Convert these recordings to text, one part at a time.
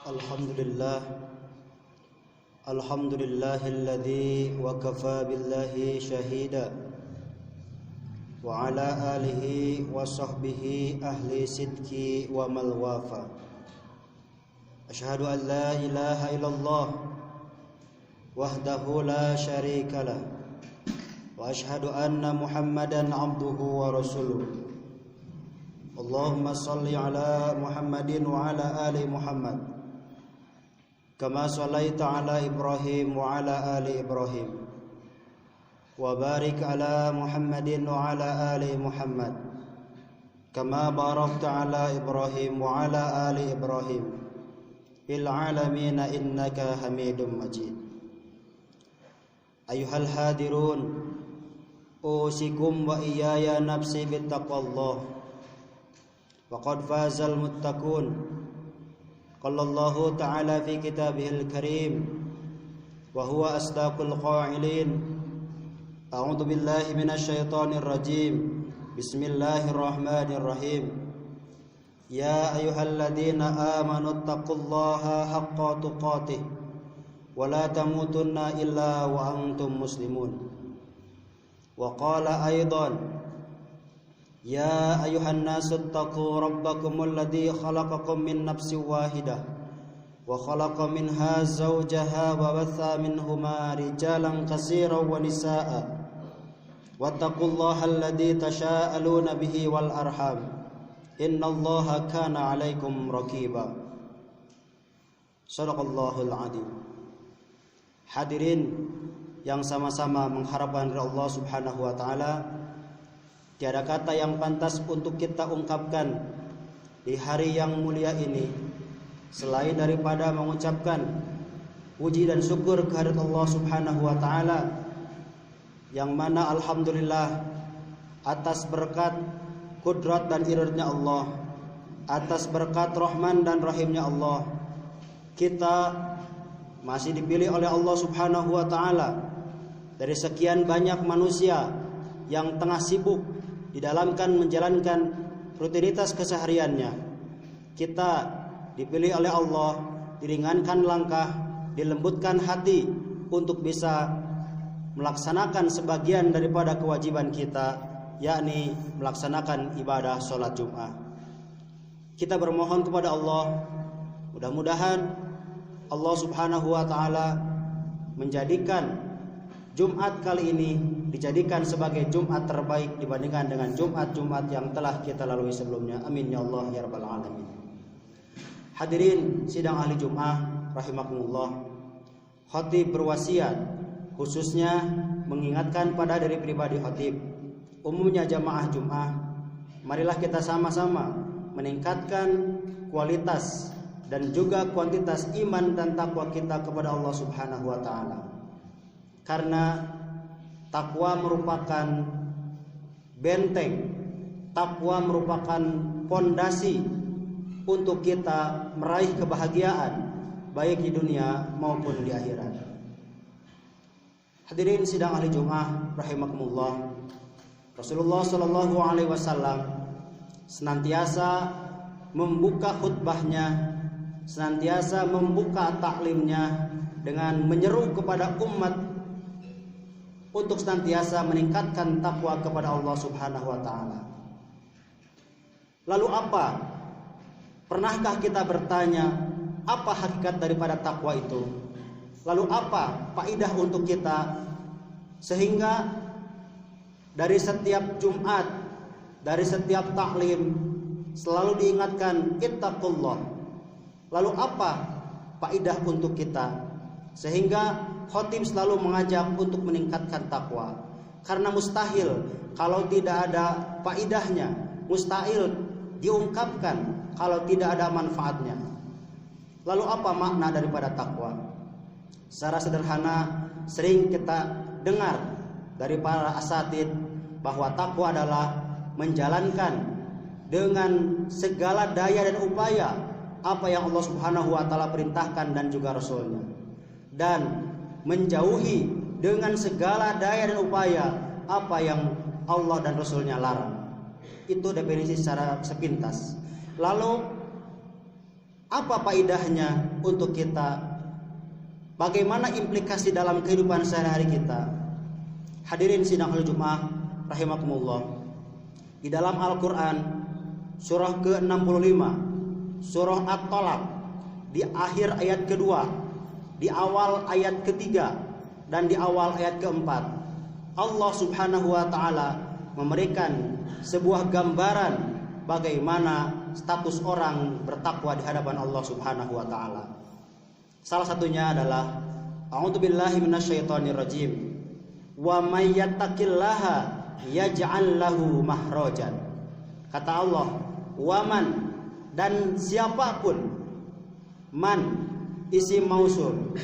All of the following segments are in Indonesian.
Alhamdulillah Alhamdulillahilladzi wa kafa billahi syahida wa ala alihi wa sahbihi ahli sidki wa mal wafa. Asyhadu an la ilaha illallah wahdahu la syarika lah wa asyhadu anna Muhammadan abduhu wa rasuluh. Allahumma salli ala Muhammadin wa ala ali Muhammad kama shallaita ala Ibrahim wa ala ali Ibrahim wa barik ala Muhammadin wa ala ali Muhammad kama barakta ala Ibrahim wa ala ali Ibrahim fil alamin innaka Hamidum Majid. Ayuhal hadirun, usikum wa iyaya nafsi bittaqwallah wa qad fazal muttaqun. Qala Allah Ta'ala fi kitabihil karim wa huwa asdaqul qailin. A'udzu billahi minasy syaithanir rajim. Bismillahirrahmanirrahim. Ya ayyuhalladzina amanu taqullaha haqqa tuqatih wa la tamutunna illa wa antum muslimun. Wa qala aidan Ya ayuhan nasu taqu rabbakumul ladzi khalaqakum min nafsin wahidah wa khalaqa minha zawjaha wa batha minhuma rijalan katsiran wa nisaa'a wattaqullaha alladzi tasaaluna bihi wal arham innallaha kana 'alaikum raqiba. Shadaqallahul adzim. Hadirin yang sama-sama mengharapkan dari Allah Subhanahu wa taala, tiada kata yang pantas untuk kita ungkapkan di hari yang mulia ini selain daripada mengucapkan puji dan syukur kehadirat Allah Subhanahu wa taala, yang mana alhamdulillah atas berkat kudrat dan iradanya Allah, atas berkat rahman dan rahimnya Allah, kita masih dipilih oleh Allah Subhanahu wa taala dari sekian banyak manusia yang tengah sibuk di dalam menjalankan rutinitas kesehariannya. Kita dipilih oleh Allah, diringankan langkah, dilembutkan hati untuk bisa melaksanakan sebagian daripada kewajiban kita, yakni melaksanakan ibadah sholat Jum'ah. Kita bermohon kepada Allah, mudah-mudahan Allah Subhanahu wa taala menjadikan Jumat kali ini dijadikan sebagai Jumat terbaik dibandingkan dengan Jumat-Jumat yang telah kita lalui sebelumnya. Amin ya Allah ya rabbal alamin. Hadirin sidang ahli Jum'ah rahimakumullah. Khatib berwasiat khususnya mengingatkan pada diri pribadi khatib, umumnya jamaah Jum'ah, marilah kita sama-sama meningkatkan kualitas dan juga kuantitas iman dan takwa kita kepada Allah Subhanahu wa taala. Karena takwa merupakan benteng, takwa merupakan pondasi untuk kita meraih kebahagiaan baik di dunia maupun di akhirat. Hadirin sidang ahli Jum'ah rahimakumullah. Rasulullah sallallahu alaihi wasallam senantiasa membuka khutbahnya, senantiasa membuka taklimnya dengan menyeru kepada umat untuk senantiasa meningkatkan takwa kepada Allah Subhanahu wa taala. Lalu apa? Pernahkah kita bertanya apa hakikat daripada takwa itu? Lalu apa faedah untuk kita sehingga dari setiap Jumat, dari setiap taklim selalu diingatkan ittaqullah. Lalu apa faedah untuk kita sehingga khatib selalu mengajak untuk meningkatkan takwa? Karena mustahil kalau tidak ada faedahnya, mustahil diungkapkan kalau tidak ada manfaatnya. Lalu apa makna daripada takwa? Secara sederhana sering kita dengar dari para asatid bahwa takwa adalah menjalankan dengan segala daya dan upaya apa yang Allah Subhanahu wa taala perintahkan dan juga Rasulnya, dan menjauhi dengan segala daya dan upaya apa yang Allah dan Rasulnya larang. Itu definisi secara sepintas. Lalu apa faedahnya untuk kita, bagaimana implikasi dalam kehidupan sehari-hari kita. Hadirin sidang ahli Jumat rahimakumullah. Di dalam Al-Qur'an surah ke-65, surah At-Talaq, di akhir ayat kedua, di awal ayat ketiga, dan di awal ayat keempat, Allah Subhanahu wa ta'ala memberikan sebuah gambaran bagaimana status orang bertakwa di hadapan Allah Subhanahu wa ta'ala. Salah satunya adalah a'udzubillahi minasyaitonirrajim. Wa may yattaqillaha yaj'al lahu mahrajan. Kata Allah, waman, dan siapapun, man isim mausul,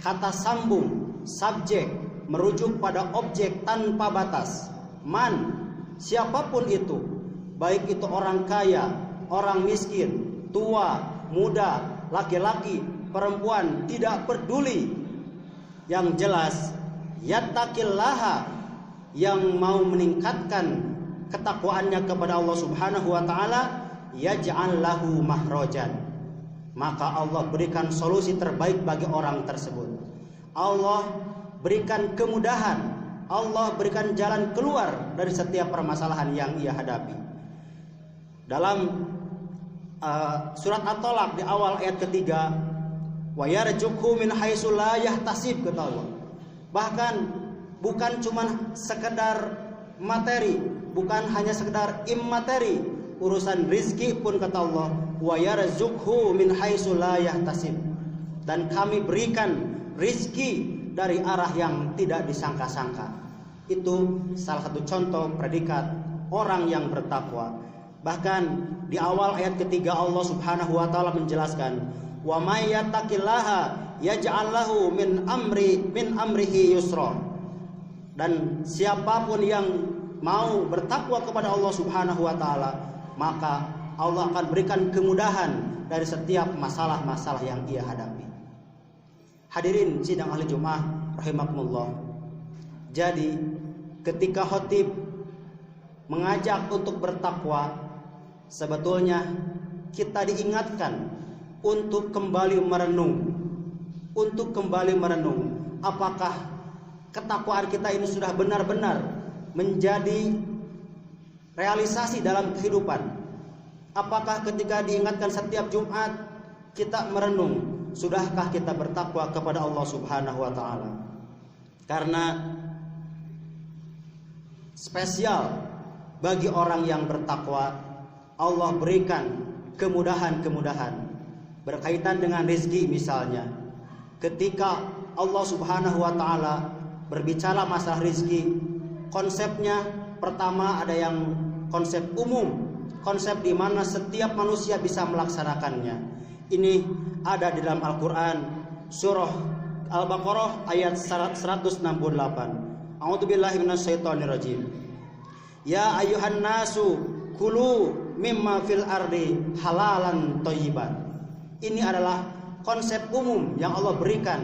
kata sambung, subjek merujuk pada objek tanpa batas. Man, siapapun itu, baik itu orang kaya, orang miskin, tua, muda, laki-laki, perempuan, tidak peduli. Yang jelas, yattaqillaha, yang mau meningkatkan ketakwaannya kepada Allah Subhanahu wa ta'ala, yaj'al lahu mahrajan, maka Allah berikan solusi terbaik bagi orang tersebut. Allah berikan kemudahan, Allah berikan jalan keluar dari setiap permasalahan yang ia hadapi. Dalam surat At-Talaq di awal ayat ketiga, wa yarzuqhu min haitsu la yahtasib, kata Allah. Bahkan bukan cuma sekedar materi, bukan hanya sekedar immateri, urusan rizki pun kata Allah, wa yarzuqhu min haitsu la yahtasib, dan kami berikan rizki dari arah yang tidak disangka-sangka. Itu salah satu contoh predikat orang yang bertakwa. Bahkan di awal ayat ketiga Allah Subhanahu wa ta'ala menjelaskan, wa may yattaqillaha yaj'al lahu min amrihi yusra, dan siapapun yang mau bertakwa kepada Allah Subhanahu wa ta'ala, maka Allah akan berikan kemudahan dari setiap masalah-masalah yang ia hadapi. Hadirin sidang ahli Jumat rahimakumullah. Jadi ketika khatib mengajak untuk bertakwa, sebetulnya kita diingatkan untuk kembali merenung, apakah ketakwaan kita ini sudah benar-benar menjadi realisasi dalam kehidupan. Apakah ketika diingatkan setiap Jumat kita merenung, sudahkah kita bertakwa kepada Allah Subhanahu wa ta'ala? Karena spesial bagi orang yang bertakwa, Allah berikan kemudahan-kemudahan berkaitan dengan rezeki. Misalnya ketika Allah Subhanahu wa ta'ala berbicara masalah rezeki, konsepnya pertama ada yang konsep umum, konsep di mana setiap manusia bisa melaksanakannya. Ini ada di dalam Al-Quran surah Al-Baqarah ayat 168. A'udzubillahi minasyaitonirrajim. Ya ayyuhan nasu kulu mimma fil ardi halalan thayyiban. Ini adalah konsep umum yang Allah berikan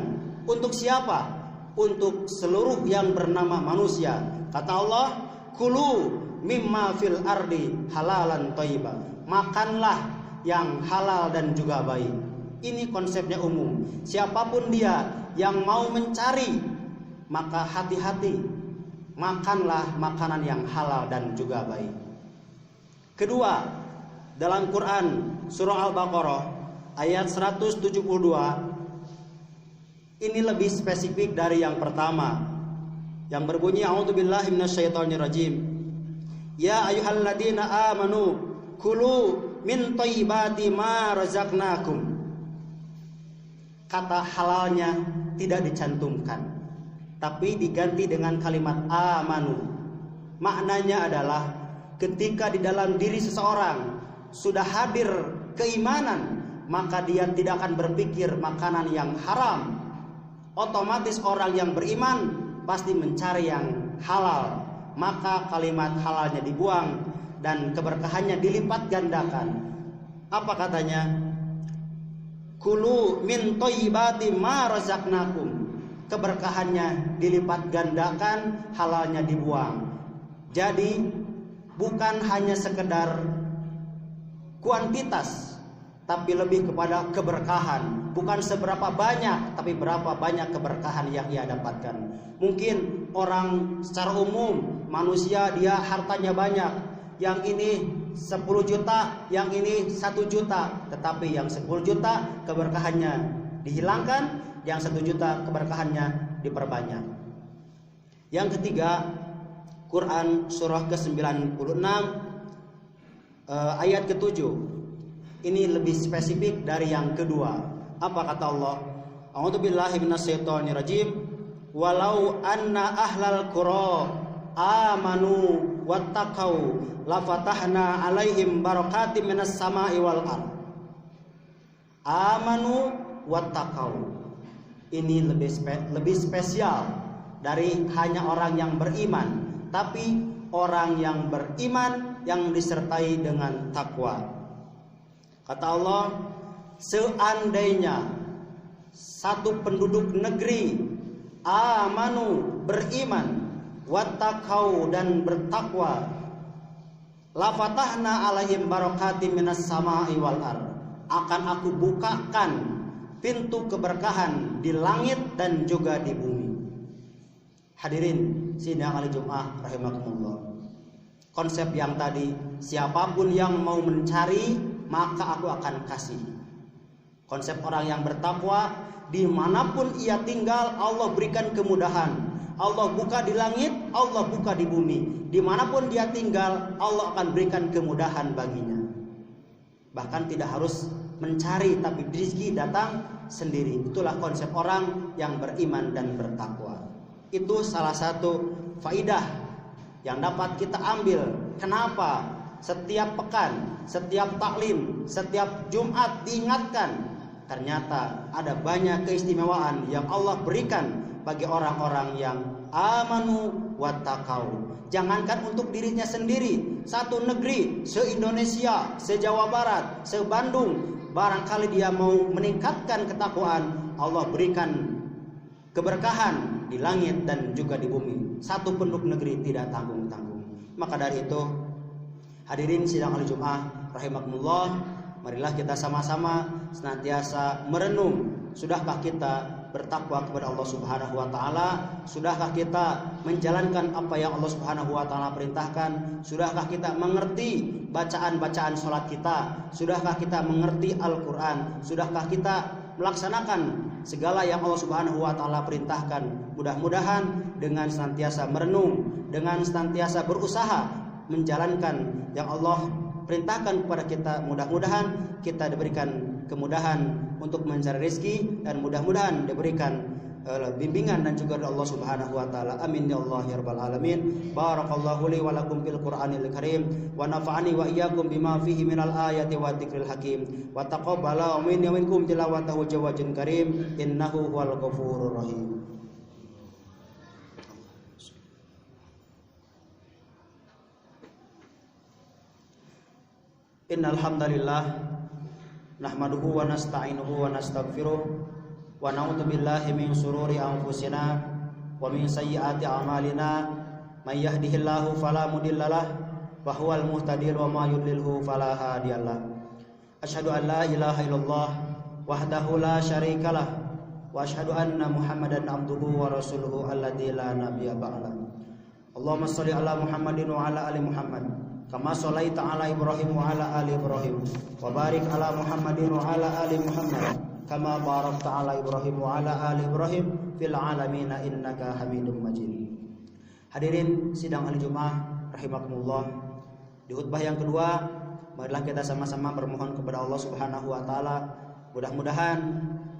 untuk siapa? Untuk seluruh yang bernama manusia. Kata Allah, kulu mimma fil ardi halalan thayyiban. Makanlah yang halal dan juga baik. Ini konsepnya umum. Siapapun dia yang mau mencari, maka hati-hati, makanlah makanan yang halal dan juga baik. Kedua, dalam Quran surah Al-Baqarah ayat 172, ini lebih spesifik dari yang pertama, yang berbunyi a'udzubillahi minasyaitonirrajim. Ya ayyuhalladzina amanu kulu min thayyibati ma razaqnakum. Kata halalnya tidak dicantumkan, tapi diganti dengan kalimat amanu. Maknanya adalah ketika di dalam diri seseorang sudah hadir keimanan, maka dia tidak akan berpikir makanan yang haram. Otomatis orang yang beriman pasti mencari yang halal, maka kalimat halalnya dibuang dan keberkahannya dilipat gandakan. Apa katanya? Kulu min thayyibati ma razaqnakum. Keberkahannya dilipat gandakan, halalnya dibuang. Jadi bukan hanya sekedar kuantitas, tapi lebih kepada keberkahan. Bukan seberapa banyak, tapi berapa banyak keberkahan yang ia dapatkan. Mungkin orang secara umum, manusia dia hartanya banyak, yang ini 10 juta, yang ini 1 juta. Tetapi yang 10 juta keberkahannya dihilangkan, yang 1 juta keberkahannya diperbanyak. Yang ketiga, Quran surah ke-96 ayat ke-7. Ini lebih spesifik dari yang kedua. Apa kata Allah? A'udzubillahi minasyaitonirrajim. Walau anna ahlal qura amanu wattaqau lafatahna alaihim barakatim minas sama'i wal ardh. Amanu wattaqau. Ini lebih spesial dari hanya orang yang beriman, tapi orang yang beriman yang disertai dengan takwa. Kata Allah, seandainya satu penduduk negeri amanu, beriman, wattaqau, dan bertakwa, lafatahna alaihim barakatim minas sama'i wal ardh, akan aku bukakan pintu keberkahan di langit dan juga di bumi. Hadirin sidang hari Jumat rahimakumullah. Konsep yang tadi, siapapun yang mau mencari maka aku akan kasih. Konsep orang yang bertakwa, dimanapun ia tinggal Allah berikan kemudahan. Allah buka di langit, Allah buka di bumi. Dimanapun dia tinggal Allah akan berikan kemudahan baginya. Bahkan tidak harus mencari, tapi rezeki datang sendiri. Itulah konsep orang yang beriman dan bertakwa. Itu salah satu faidah yang dapat kita ambil. Kenapa setiap pekan, setiap taklim, setiap Jumat diingatkan, ternyata ada banyak keistimewaan yang Allah berikan bagi orang-orang yang amanu wattaqau. Jangankan untuk dirinya sendiri, satu negeri, se-Indonesia, se-Jawa Barat, se-Bandung, barangkali dia mau meningkatkan ketakwaan, Allah berikan keberkahan di langit dan juga di bumi. Satu penduduk negeri tidak tanggung-tanggung. Maka dari itu, hadirin sidang hari Jumat rahimakumullah, marilah kita sama-sama senantiasa merenung. Sudahkah kita bertakwa kepada Allah Subhanahu wa taala? Sudahkah kita menjalankan apa yang Allah Subhanahu wa taala perintahkan? Sudahkah kita mengerti bacaan-bacaan salat kita? Sudahkah kita mengerti Al-Qur'an? Sudahkah kita melaksanakan segala yang Allah Subhanahu wa taala perintahkan? Mudah-mudahan dengan senantiasa merenung, dengan senantiasa berusaha menjalankan yang Allah perintahkan kepada kita, mudah-mudahan kita diberikan kemudahan untuk mencari rezeki, dan mudah-mudahan diberikan bimbingan dan juga dari Allah Subhanahu wa taala. Amin ya Allah ya rabbal alamin. Barakallahu li wa lakum fil Qur'anil karim wa nafa'ani wa iyyakum bima fihi minal ayati wa dzikril hakim wa taqabbala minni wa minkum tilawatahu jawazun karim innahu huwal ghafurur rahim. Innal hamdalillah nahmaduhu wa nasta'inuhu wa nastaghfiruh wa na'udzu billahi min shururi anfusina wa min sayyiati a'malina. May yahdihillahu fala mudhillalah wa huwal muhtadi wa may yudlilhu fala hadiyalah. Asyhadu an la ilaha illallah wahdahu la syarikalah wa asyhadu anna Muhammadan abduhu wa rasuluhu alladzi la nabiyya ba'da. Allahumma shalli ala Muhammadin wa ala ali Muhammad kama sholaita ala Ibrahim wa ala ali Ibrahim wa barik ala Muhammadin wa ala ali Muhammad kama barakta ala Ibrahim wa ala ali Ibrahim fil alamin innaka Hamidum Majid. Hadirin sidang hari Jumat rahimakumullah. Di khutbah yang kedua, marilah kita sama-sama bermohon kepada Allah Subhanahu wa taala, mudah-mudahan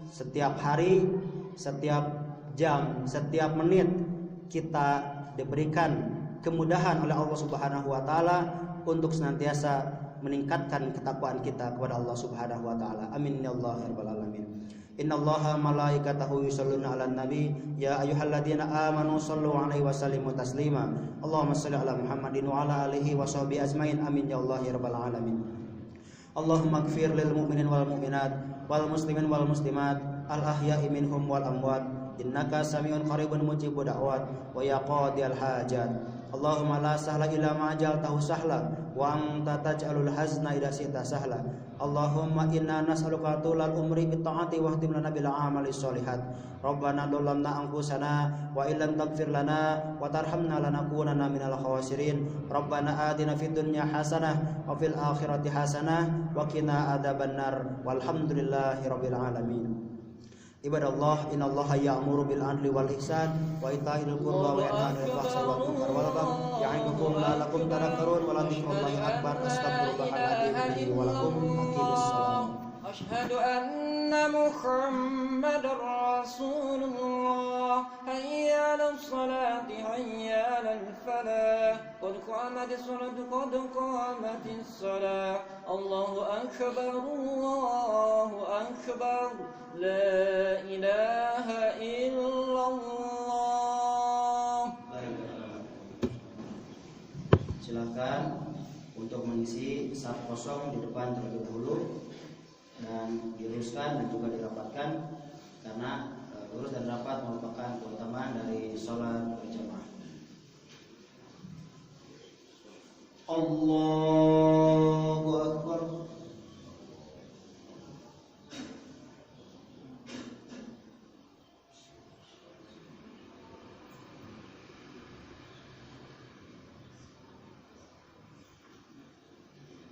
setiap hari, setiap jam, setiap menit kita diberikan kemudahan oleh Allah Subhanahu wa taala untuk senantiasa meningkatkan ketakwaan kita kepada Allah Subhanahu wa taala. Amin ya Allah ya rabbal alamin. Innallaha malaikatahu yusholluna 'alan nabi ya ayyuhalladzina amanu shallu 'alaihi wa sallimu taslima. Allahumma shalli 'ala Muhammadin wa 'ala alihi wa sahbihi ajmain. Amin ya Allah ya rabbal alamin. Allahumma ighfir lil mu'minin wal mu'minat wal muslimin wal muslimat al ahya'i minhum wal amwat innaka sami'un qaribun mujibud da'wat wa ya qadiyal hajat. Allahumma la sahla illa ma ja'altahu sahla wa anta taj'alul hazna idza syi'ta sahla. Allahumma inna nas'aluka tulal umri bit ta'ati wa ihtim lana bil amali sholihat. Rabbana dhallamna anfusana wa illam taghfir lana wa tarhamna lanakunanna minal khasirin. Rabbana atina fid dunya hasanah wa fil akhirati hasanah wa qina adzabannar. Walhamdulillahi rabbil alamin. Ibadallah, innallaha ya'muru bil 'adli wal ihsan wa ita'il qurba wa yanha 'anil fahsya'i wal munkari wal baghi ya'idukum la'allakum tadhakkarun wa la dzikrullahi akbar. Astaghfirullahaladzim wa lakum. Aqimis shalah. Asyhadu anna Muhammadar Rasulullah. Hayya 'alas salati hayya 'alal falah. Qad qamatis salatu qad qamatis salah. Allahu akbar Allahu akbar. La ilaha illallah. Silakan untuk mengisi saf kosong di depan terlebih dahulu dan diluruskan dan juga dirapatkan, karena lurus dan rapat merupakan keutamaan dari sholat berjamaah. Allahu Akbar.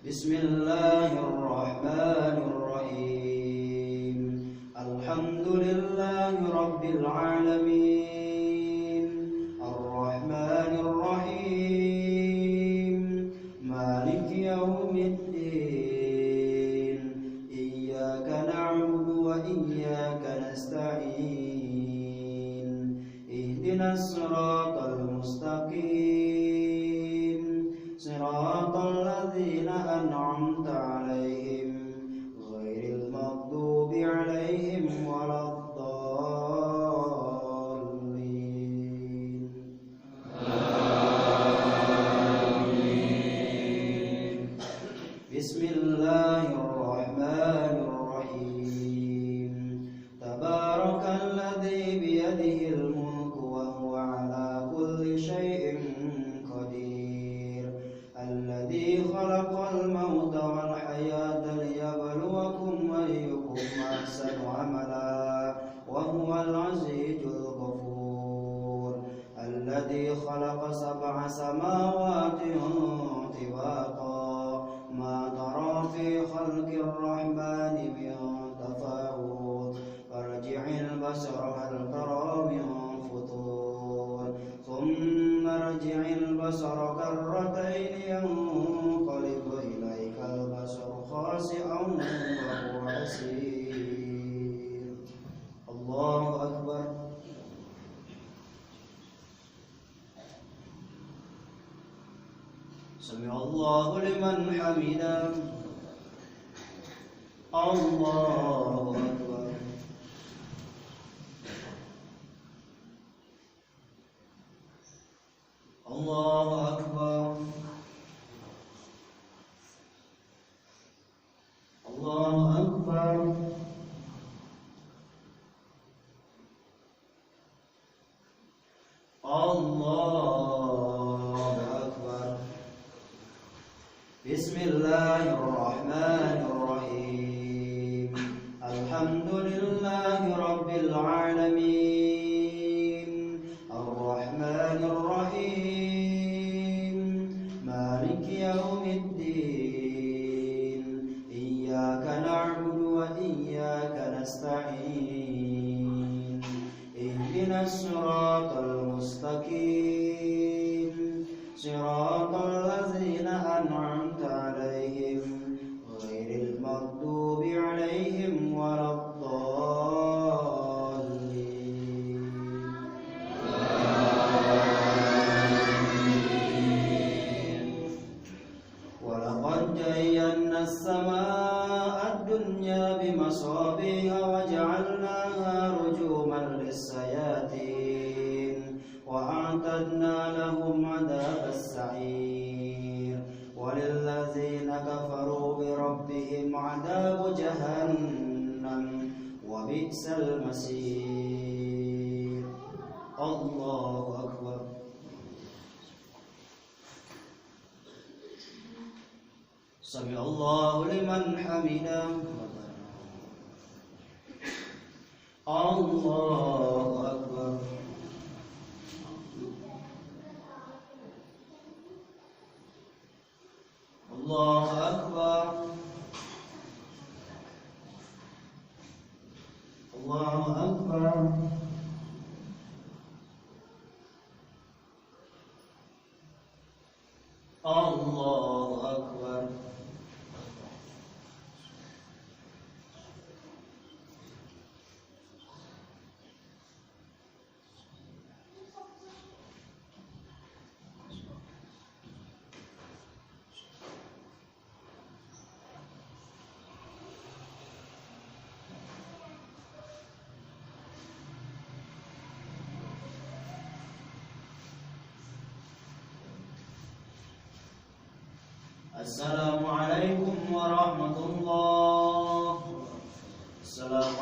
Bismillahirrahmanirrahim. Alhamdulillahi rabbil alamin. Ar-Rahmanir-Rahim. Maliki yaumiddin. Iyyaka na'budu wa iyyaka nasta'in. Ihdinas siratal mustaqim. Siratal ladzina an'amta 'alaihim ghairil maghdubi 'alaihim waladdallin. Amin. Bismillahirrahmanirrahim. Tabarakalladzi biyadihil mulku wa huwa 'ala kulli syai'in qadir. Alladzi khalaqal mauta wal hayata liyabluwakum ayyukum ahsanu amala wa huwal azizul ghafur. Alladzi khalaqa sab'a samawati tibaqa ma tara fi khalqir rahmani min tafawut. Farji'il basara hal tara min futur. Thumma rji'il basara karratayn yanqalib ilaikal basaru khasi'an wa huwa hasir. Allahu Akbar. Sami'allahu liman hamidah. Allahu Akbar. Allahu Akbar. Allahu Akbar. Allahu Akbar. Bismillahirrahmanirrahim. Alhamdulillahi rabbil alamin. Ar-Rahmanir-Rahim. Maliki yaumiddin. Iyyaka na'budu wa iyyaka nasta'in. Ihdinas siratal mustaqim. Siratal ladzina an'amta 'alaihim ghairil maghdubi 'alaihim waladdallin. Walaqad zayyana as-samaa'a ad-dunya bimasabiha wa ja'alnaha rujuman lis-sayatin wa a'tadna lahum 'adabas sa'ir. Walilladzina kafaru bi rabbihim 'adabu jahannam wa bi'sal masir. Allahu Akbar. Sami Allahu liman hamidah. Allahu Akbar. Allahu Akbar. Allahu Akbar. Allahu Akbar. Assalamualaikum warahmatullahi wabarakatuh.